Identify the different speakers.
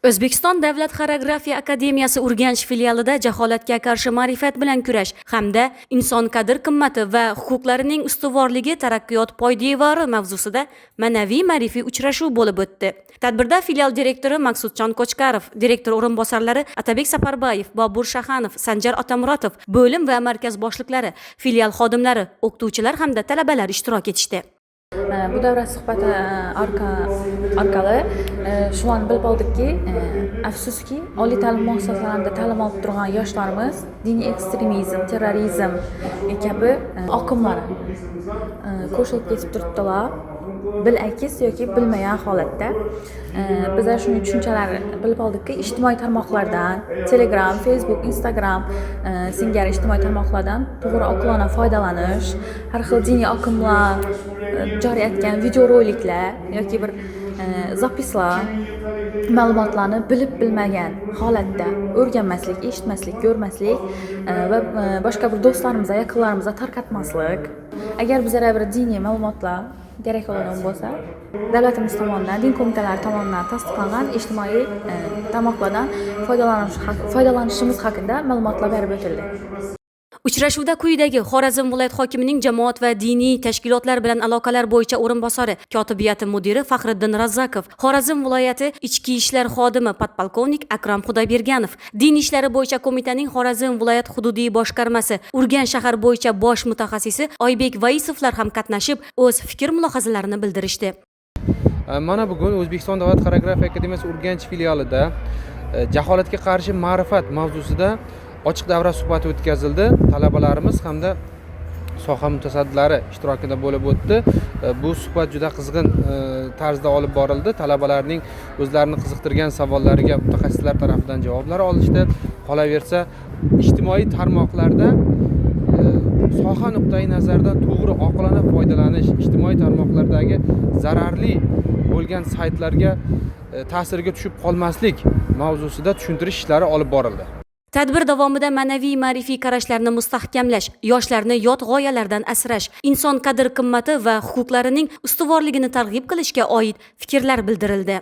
Speaker 1: O'zbekiston Davlat xoreografiya akademiyasi Urganch filialida jaholatga qarshi ma'rifat bilan kurash hamda inson qadr qimmati va huquqlarining ustuvorligi taraqqiyot poydevori mavzusida ma'naviy ma'rifiy uchrashuv bo'lib o'tdi. Tadbirda filial direktori Maqsudjon Qo'chqarov, direktor o'rinbosarlari Atabek Saparbayev, Bobur Shahanov, Sanjar Otamuratov, bo'lim va markaz boshliqlari, filial xodimlari, o'qituvchilar hamda talabalar ishtirok etishdi.
Speaker 2: Bu davra suhbati orqali shu an bilib oldikki, afsuski, oliy ta'lim muassasalarida ta'lim olib turgan yoshlarimiz diniy ekstremizm, terrorizm kabi oqimlar qo'shilib ketib turibdilar. Bilakis yoki bilmagan holatda biz shuni tushunchalar bilib oldikki, ijtimoiy tarmoqlardan, Telegram, Facebook, Instagram singari ijtimoiy tarmoqlardan to'g'ri oqilona foydalanish, har xil diniy oqimlar joriy etgan videoroliklar yoki bir zapislar, ma'lumotlarni bilib bilmagan holatda o'rganmaslik, eshitmaslik, ko'rmaslik va boshqa bir do'stlarimizga, yaqinlarimizga tarqatmaslik. Agar bizlarga bir diniy ma'lumotlar kerak bo'ladigan bo'lsa, davlatimiz tomonidan, din qo'mitalari tomonidan tasdiqlangan ijtimoiy tarmoqlardan foydalanishimiz haqida ma'lumotlar berib o'tildi.
Speaker 1: Uchrashuvda quyidagi Xorazm viloyat hokimining jamoat va diniy tashkilotlar bilan aloqalar bo'yicha o'rinbosari, kotibiyati mudiri Faxriddin Razzakov, Xorazm viloyati ichki ishlar xodimi podpolkovnik Akram Xudoyberganov, din ishlari bo'yicha qo'mitaning Xorazm viloyat hududiy boshqarmasi, Urganch shahar bo'yicha bosh mutaxassisi Oybek Vaisovlar ham qatnashib, o'z fikr-mulohazalarini bildirishdi.
Speaker 3: Mana bugun O'zbekiston Davlat xoreografiya akademiyasi Urganch filialida jaholatga qarshi ma'rifat mavzusida ochiq davra suhbati o'tkazildi. Talabalarimiz hamda soha mutasaddilari ishtirokida bo'lib o'tdi. Bu suhbat juda qizg'in tarzda olib borildi. Talabalarning o'zlarini qiziqtirgan savollariga mutaxassislar tomonidan javoblar olishdi. Qolaversa, ijtimoiy tarmoqlarda soha nuqtai nazaridan to'g'ri oqilona foydalanish, ijtimoiy tarmoqlardagi zararli bo'lgan saytlarga ta'sirga tushib qolmaslik mavzusida tushuntirish ishlari olib borildi.
Speaker 1: Tadbir davomida ma'naviy ma'rifiy qarashlarni mustahkamlash, yoshlarni yot g'oyalardan asrash, inson qadr qimmati va huquqlarining ustuvorligini targ'ib qilishga oid fikrlar bildirildi.